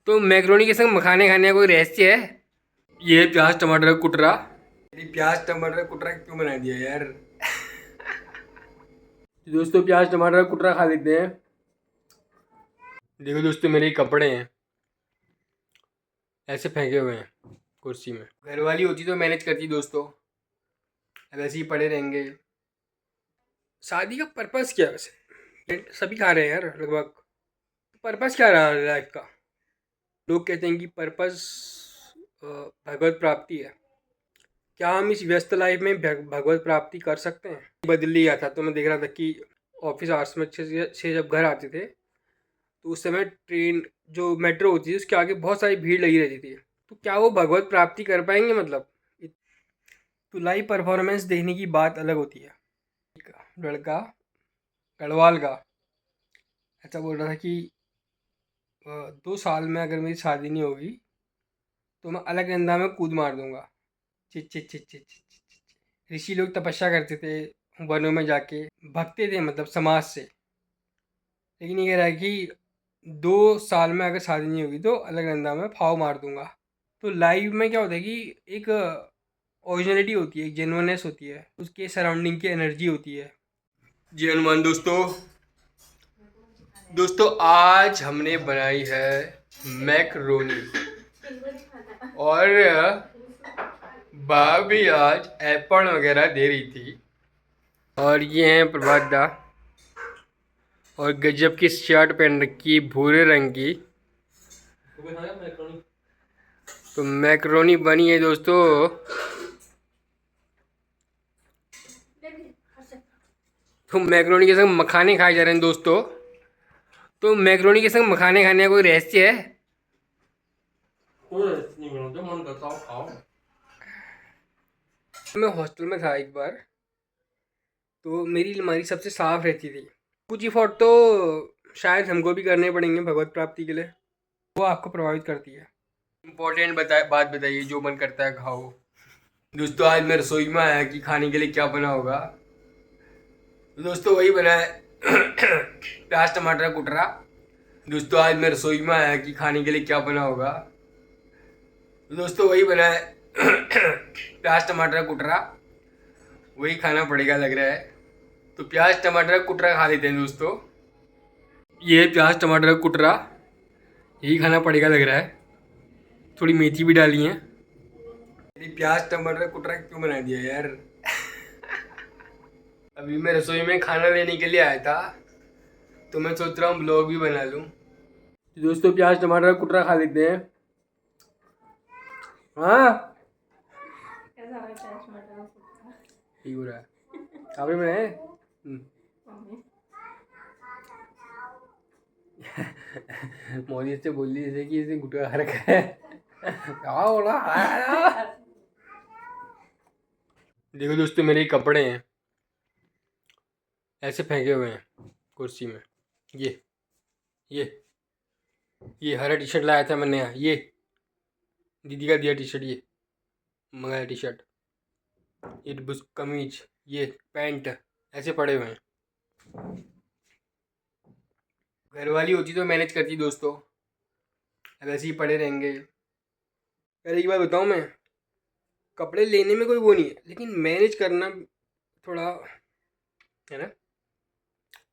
तो मैक्रोनी के संग मखाने खाने का कोई रहस्य है? ये प्याज टमाटर का कुटरा। ये प्याज टमाटर का कुटरा क्यों बना दिया यार? दोस्तों प्याज टमाटर का कुटरा खा लेते हैं। देखो दोस्तों मेरे कपड़े हैं ऐसे फेंके हुए हैं कुर्सी में। घर वाली होती तो मैनेज करती दोस्तों, अब ऐसे ही पड़े रहेंगे। शादी का पर्पस क्या है वैसे? सभी खा रहे हैं यार लगभग। पर्पस क्या रहा लाइफ का? लोग कहते हैं कि पर्पस भगवत प्राप्ति है। क्या हम इस व्यस्त लाइफ में भगवत प्राप्ति कर सकते हैं? बदल लिया था तो मैं देख रहा था कि ऑफिस आवर्स में से जब घर आते थे तो उस समय ट्रेन जो मेट्रो होती थी उसके आगे बहुत सारी भीड़ लगी रहती थी। तो क्या वो भगवत प्राप्ति कर पाएंगे मतलब? तो लाइव परफॉर्मेंस देखने की बात अलग होती है। एक लड़का गढ़वाल का ऐसा बोल रहा था कि 2 साल में अगर मेरी शादी नहीं होगी तो मैं अलग अंदाज में कूद मार दूंगा। चिच चिच चिच चिच चिच चिच चिच। ऋषि लोग तपस्या करते थे वनों में जाके, भगते थे मतलब समाज से। लेकिन ये कह रहा है कि 2 साल में अगर शादी नहीं होगी तो अलग अंदाज में फाव मार दूंगा। तो लाइव में क्या होता है कि एक ओरिजिनलिटी होती है, एक जेन्युइननेस होती है, उसके सराउंडिंग की एनर्जी होती है। जी हनुमान दोस्तों, आज हमने बनाई है मैक्रोनी और भाभी आज एप्पल वगैरह दे रही थी। और ये हैं प्रभात दा, और गजब की शर्ट पहन रखी है भूरे रंग की। तो मैक्रोनी बनी है दोस्तों। तो मैक्रोनी के संग मखाने खाए जा रहे हैं दोस्तों। तो मैक्रोनी के संग मखाने खाने का कोई रहस्य है? मैं हॉस्टल में था एक बार, तो मेरी अलमारी सबसे साफ रहती थी। कुछ एफर्ट तो शायद हमको भी करने पड़ेंगे भगवत प्राप्ति के लिए, वो आपको प्रभावित करती है। इम्पोर्टेंट बात बताइए, जो मन करता है खाओ। दोस्तों आज मैं रसोई में आया कि खाने के लिए क्या बना होगा। दोस्तों वही बना है प्याज टमाटर का कुटरा। दोस्तों आज मैं रसोई में आया कि खाने के लिए क्या बना होगा। दोस्तों वही बना है प्याज टमाटर का कुटरा, वही खाना पड़ेगा लग रहा है। तो प्याज टमाटर का कुटरा खा लेते हैं दोस्तों। ये प्याज टमाटर का कुटरा, यही खाना पड़ेगा लग रहा है। थोड़ी मेथी भी डाली है। ये प्याज टमाटर का कुटरा क्यों बना दिया यार? अभी मैं रसोई में खाना लेने के लिए आया था तो मैं सोच रहा हूँ ब्लॉग भी बना लूँ। दोस्तों प्याज टमाटर का कुटरा खा लेते हैं। हाँ ठीक हो रहा है। आपने बनाए? मोदी से बोल दी जैसे कि इसे गुटखा खा रखा है। क्या बोला? देखो दोस्तों मेरे कपड़े हैं ऐसे फेंके हुए हैं कुर्सी में। ये ये ये हरा टी शर्ट लाया था मैंने, ये दीदी का दिया टी शर्ट, ये मंगाया टी शर्ट, ये कमीज, ये पैंट ऐसे पड़े हुए हैं। घर वाली होती तो मैनेज करती दोस्तों, अब ऐसे ही पड़े रहेंगे। पहले की बात बताऊँ मैं, कपड़े लेने में कोई वो नहीं है, लेकिन मैनेज करना थोड़ा है ना,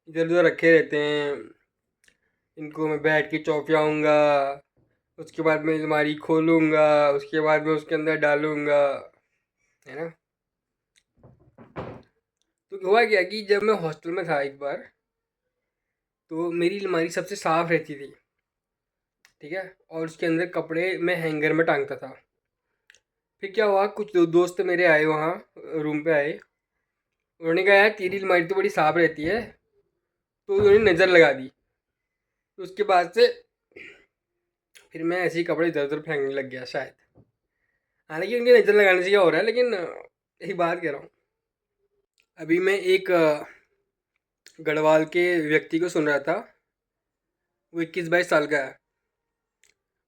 इधर उधर रखे रहते हैं। इनको मैं बैठ के चौंकियाऊँगा, उसके बाद मैं अलमारी खोलूँगा, उसके बाद मैं उसके अंदर डालूँगा, है ना। तो हुआ क्या कि जब मैं हॉस्टल में था एक बार, तो मेरी अलमारी सबसे साफ़ रहती थी, ठीक है, और उसके अंदर कपड़े मैं हैंगर में टांगता था। फिर क्या हुआ, कुछ दोस्त मेरे आए वहाँ, रूम पे आए, उन्होंने कहा यार तेरी अलमारी तो बड़ी साफ़ रहती है, तो उन्होंने नज़र लगा दी। तो उसके बाद से फिर मैं ऐसे ही कपड़े इधर उधर फेंकने लग गया शायद। हालांकि उनकी नज़र लगाने से क्या हो रहा है, लेकिन एक बात कह रहा हूँ। अभी मैं एक गढ़वाल के व्यक्ति को सुन रहा था, वो 21-22 साल का है।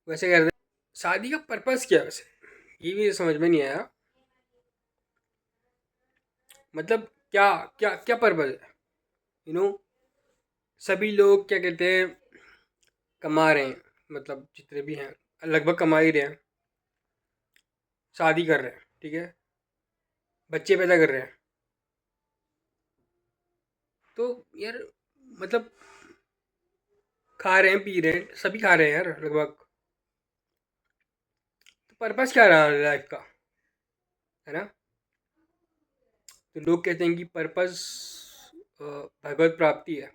वैसे कह रहे थे शादी का पर्पस क्या है वैसे, ये भी समझ में नहीं आया। मतलब क्या क्या क्या पर्पस है, यू नो। सभी लोग क्या कहते हैं, कमा रहे हैं, मतलब जितने भी हैं लगभग कमा ही रहे हैं, शादी कर रहे हैं, ठीक है, बच्चे पैदा कर रहे हैं। तो यार मतलब खा रहे हैं, पी रहे हैं, सभी खा रहे हैं यार लगभग। तो पर्पस क्या रहा लाइफ का, है ना? तो लोग कहते हैं कि पर्पस भगवत प्राप्ति है,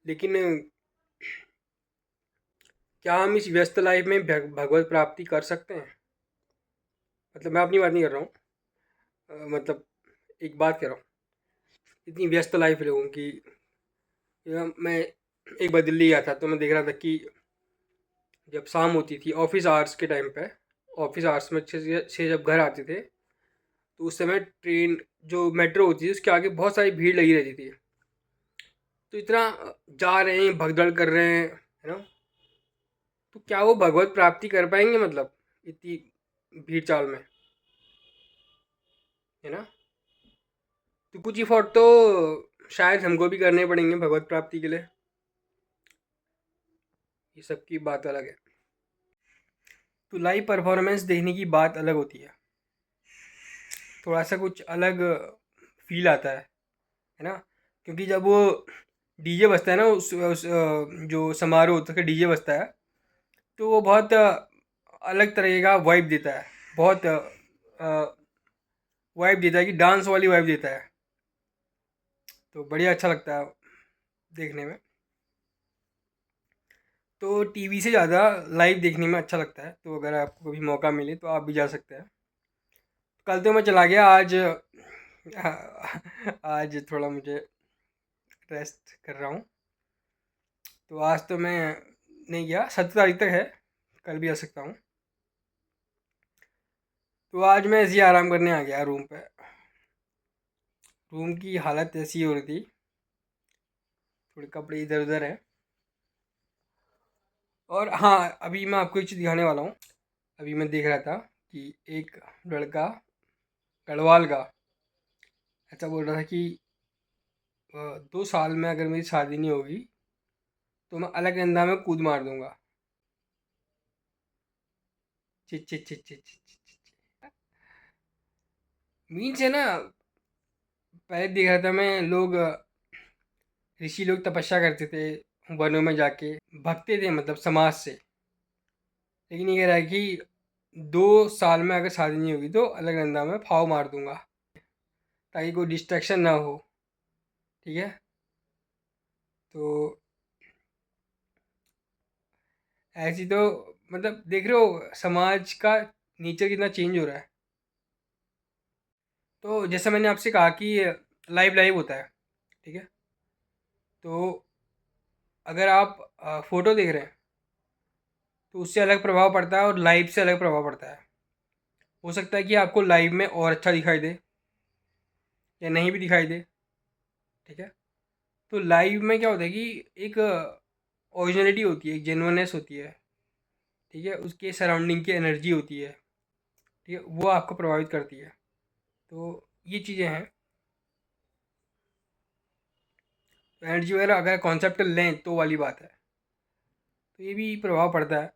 लेकिन क्या हम इस व्यस्त लाइफ में भगवत प्राप्ति कर सकते हैं? मतलब मैं अपनी बात नहीं कर रहा हूँ, मतलब एक बात कह रहा हूँ, इतनी व्यस्त लाइफ है लोगों की। मैं एक बार दिल्ली गया था तो मैं देख रहा था कि जब शाम होती थी ऑफिस आवर्स के टाइम पे, ऑफिस आवर्स में 6 जब घर आते थे, तो उस समय ट्रेन जो मेट्रो होती थी उसके आगे बहुत सारी भीड़ लगी रहती थी। तो इतना जा रहे हैं, भगदड़ कर रहे हैं, है ना? तो क्या वो भगवत प्राप्ति कर पाएंगे, मतलब इतनी भीड़ चाल में, है ना? तो कुछ एफर्ट तो शायद हमको भी करने पड़ेंगे भगवत प्राप्ति के लिए। ये सब की बात अलग है। तो लाइव परफॉर्मेंस देखने की बात अलग होती है, थोड़ा सा कुछ अलग फील आता है ना? क्योंकि जब वो डीजे बजता है ना, जो समारोह होता है डीजे बजता है, तो वो बहुत अलग तरह का वाइब देता है, बहुत वाइब देता है कि डांस वाली वाइब देता है। तो बढ़िया अच्छा लगता है देखने में। तो टीवी से ज़्यादा लाइव देखने में अच्छा लगता है, तो अगर आपको कभी मौका मिले तो आप भी जा सकते हैं। कल तो मैं चला गया, आज आज थोड़ा मुझे रेस्ट कर रहा हूँ, तो आज तो मैं नहीं गया, 7 तारीख तक है, कल भी आ सकता हूँ। तो आज मैं ऐसे ही आराम करने आ गया रूम पे। रूम की हालत ऐसी हो रही थी, थोड़े कपड़े इधर उधर हैं। और हाँ, अभी मैं आपको एक चीज़ दिखाने वाला हूँ। अभी मैं देख रहा था कि एक लड़का गढ़वाल का ऐसा बोल रहा था कि 2 साल में अगर मेरी शादी नहीं होगी तो मैं अलकनंदा में कूद मार दूंगा। चिच चिच चिच चिच चिच चिच। मीन्स है ना, पहले देख रहा था मैं, लोग ऋषि लोग तपस्या करते थे वनों में जाके, भगते थे मतलब समाज से। लेकिन ये कह रहा है कि 2 साल में अगर शादी नहीं होगी तो अलकनंदा में फाव मार दूंगा, ताकि कोई डिस्ट्रैक्शन ना हो, ठीक है? तो ऐसी तो मतलब देख रहे हो समाज का नेचर कितना चेंज हो रहा है। तो जैसा मैंने आपसे कहा कि लाइव लाइव होता है, ठीक है? तो अगर आप फ़ोटो देख रहे हैं तो उससे अलग प्रभाव पड़ता है और लाइव से अलग प्रभाव पड़ता है। हो सकता है कि आपको लाइव में और अच्छा दिखाई दे या नहीं भी दिखाई दे, ठीक है? तो लाइव में क्या होता है कि एक ओरिजिनलिटी होती है, एक जेन्युइननेस होती है, ठीक है? उसके सराउंडिंग की एनर्जी होती है, ठीक है? वो आपको प्रभावित करती है। तो ये चीज़ें हैं। तो एनर्जी वगैरह अगर कॉन्सेप्ट लें तो वाली बात है, तो ये भी प्रभाव पड़ता है।